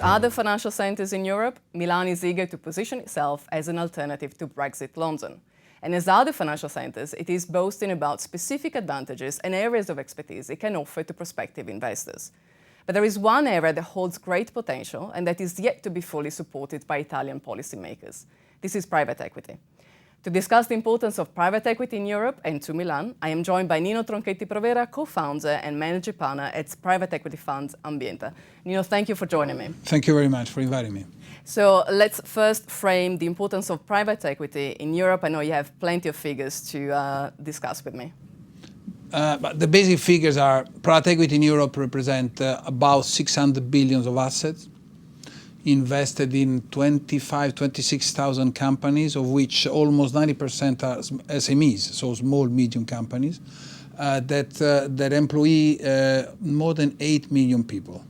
other financial centres in Europe, Milan is eager to position itself as an alternative to Brexit London. And as other financial centres, it is boasting about specific advantages and areas of expertise it can offer to prospective investors. But there is one area that holds great potential and that is yet to be fully supported by Italian policymakers. This is private equity. To discuss the importance of private equity in Europe and to Milan, I am joined by Nino Tronchetti Provera, co-founder and managing partner at private equity fund Ambienta. Nino, thank you for joining me. Thank you very much for inviting me. So let's first frame the importance of private equity in Europe. I know you have plenty of figures to discuss with me. But the basic figures are private equity in Europe represent about 600 billion of assets invested in 26,000 companies, of which almost 90% are SMEs, so small, medium companies, that employ more than 8 million people.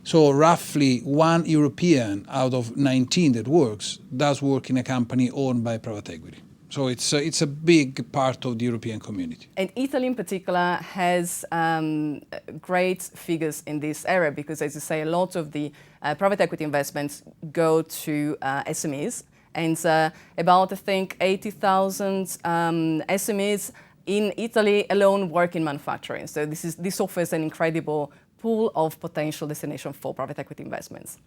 So roughly one European out of 19 that works does work in a company owned by private equity. So it's a big part of the European community. And Italy in particular has great figures in this area because, as you say, a lot of the private equity investments go to SMEs. And about, I think, 80,000 SMEs in Italy alone work in manufacturing. So this offers an incredible pool of potential destination for private equity investments.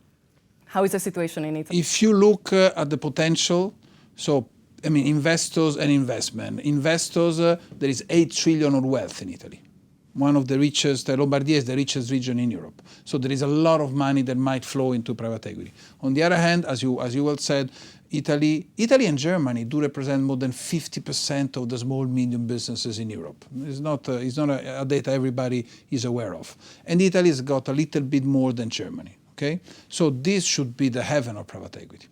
How is the situation in Italy? If you look at the potential, investors and investment. Investors, there is 8 trillion of wealth in Italy. One of the richest, Lombardy is the richest region in Europe. So there is a lot of money that might flow into private equity. On the other hand, as you well said, Italy and Germany do represent more than 50% of the small, medium businesses in Europe. It's not a data everybody is aware of. And Italy has got a little bit more than Germany. Okay? So this should be the heaven of private equity.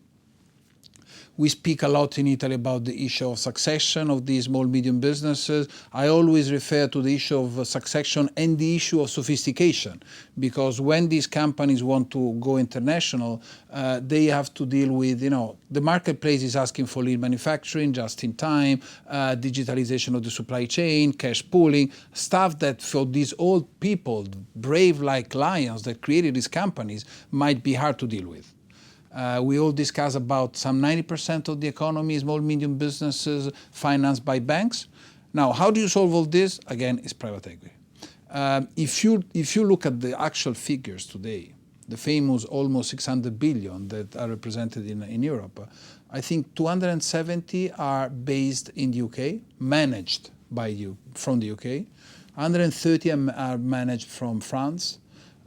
We speak a lot in Italy about the issue of succession of these small, medium businesses. I always refer to the issue of succession and the issue of sophistication, because when these companies want to go international, they have to deal with, the marketplace is asking for lean manufacturing, just in time, digitalization of the supply chain, cash pooling, stuff that for these old people, brave like lions that created these companies, might be hard to deal with. We all discuss about some 90% of the economy, small, medium businesses financed by banks. Now, how do you solve all this? Again, it's private equity. If you look at the actual figures today, the famous almost 600 billion that are represented in Europe, I think 270 are based in the UK, managed from the UK. 130 are managed from France,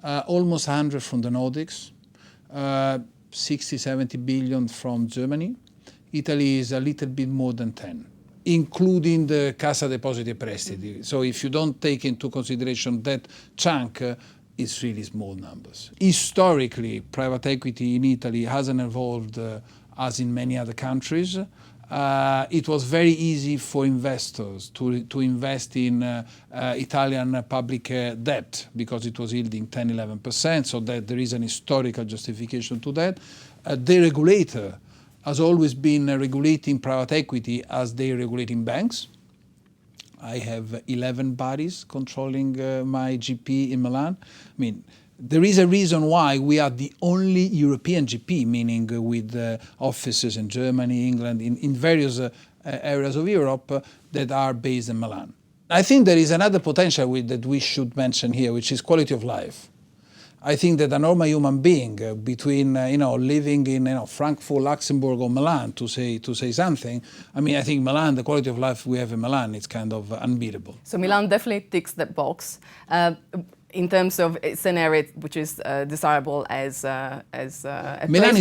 almost 100 from the Nordics. 60-70 billion from Germany. Italy is a little bit more than 10, including the Cassa Depositi e Prestiti. So if you don't take into consideration that chunk, it's really small numbers. Historically, private equity in Italy hasn't evolved as in many other countries. It was very easy for investors to invest in Italian public debt because it was yielding 10-11%, so that there is an historical justification to that. The regulator has always been regulating private equity as they are regulating banks. I have 11 bodies controlling my GP in Milan. There is a reason why we are the only European GP, meaning with offices in Germany, England, in various areas of Europe that are based in Milan. I think there is another potential that we should mention here, which is quality of life. I think that a normal human being between living in Frankfurt, Luxembourg, or Milan to say something. I think Milan, the quality of life we have in Milan, it's kind of unbeatable. So Milan definitely ticks that box. In terms of it's an area which is desirable as a place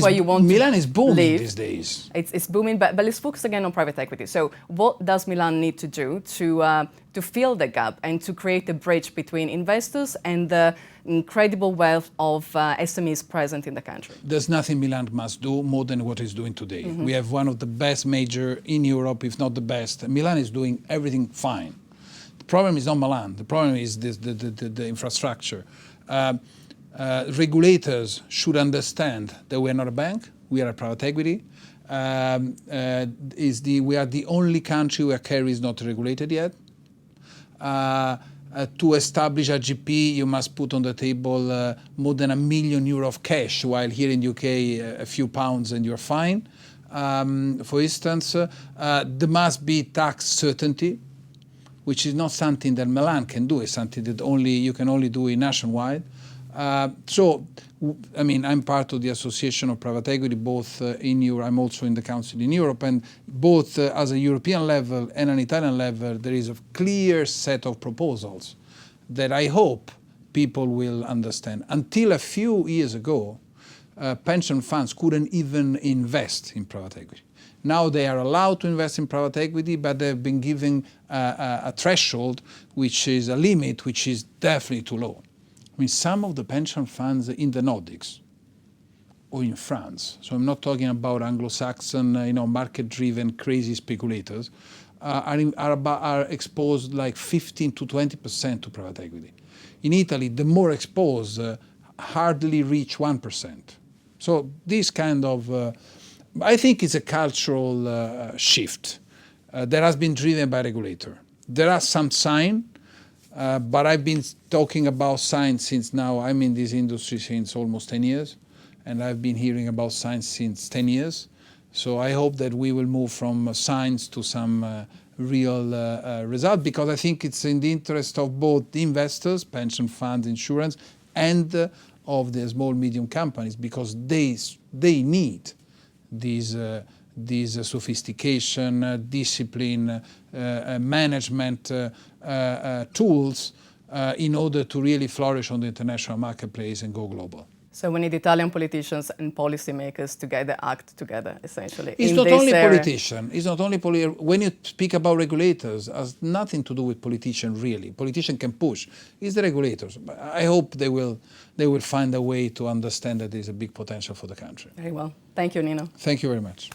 where you want to live. Milan is booming these days. It's booming, but let's focus again on private equity. So what does Milan need to do to fill the gap and to create a bridge between investors and the incredible wealth of SMEs present in the country? There's nothing Milan must do more than what it's doing today. Mm-hmm. We have one of the best major in Europe, if not the best. Milan is doing everything fine. The problem is not Milan. The problem is the infrastructure. Regulators should understand that we are not a bank. We are a private equity. We are the only country where carry is not regulated yet. To establish a GP, you must put on the table more than €1 million of cash, while here in the UK, a few pounds and you're fine. For instance, there must be tax certainty, which is not something that Milan can do. It's something that you can only do nationwide. I'm part of the Association of Private Equity, both in Europe. I'm also in the Council in Europe, and both as a European level and an Italian level, there is a clear set of proposals that I hope people will understand. Until a few years ago, pension funds couldn't even invest in private equity. Now they are allowed to invest in private equity, but they've been given a threshold, which is a limit, which is definitely too low. I mean, some of the pension funds in the Nordics or in France, so I'm not talking about Anglo-Saxon, market-driven crazy speculators, are exposed like 15 to 20% to private equity. In Italy, the more exposed hardly reach 1%. So this kind of, I think it's a cultural shift that has been driven by regulator. There are some signs, but I've been talking about science since now. I'm in this industry since almost 10 years, and I've been hearing about science since 10 years. So I hope that we will move from science to some real result, because I think it's in the interest of both the investors, pension funds, insurance, and of the small, medium companies, because they need these sophistication, discipline, management tools in order to really flourish on the international marketplace and go global. So we need Italian politicians and policymakers to get the act together, essentially. It's not only politicians. It's not only when you speak about regulators, it has nothing to do with politicians really. Politicians can push. It's the regulators. I hope they will find a way to understand that there is a big potential for the country. Very well. Thank you, Nino. Thank you very much.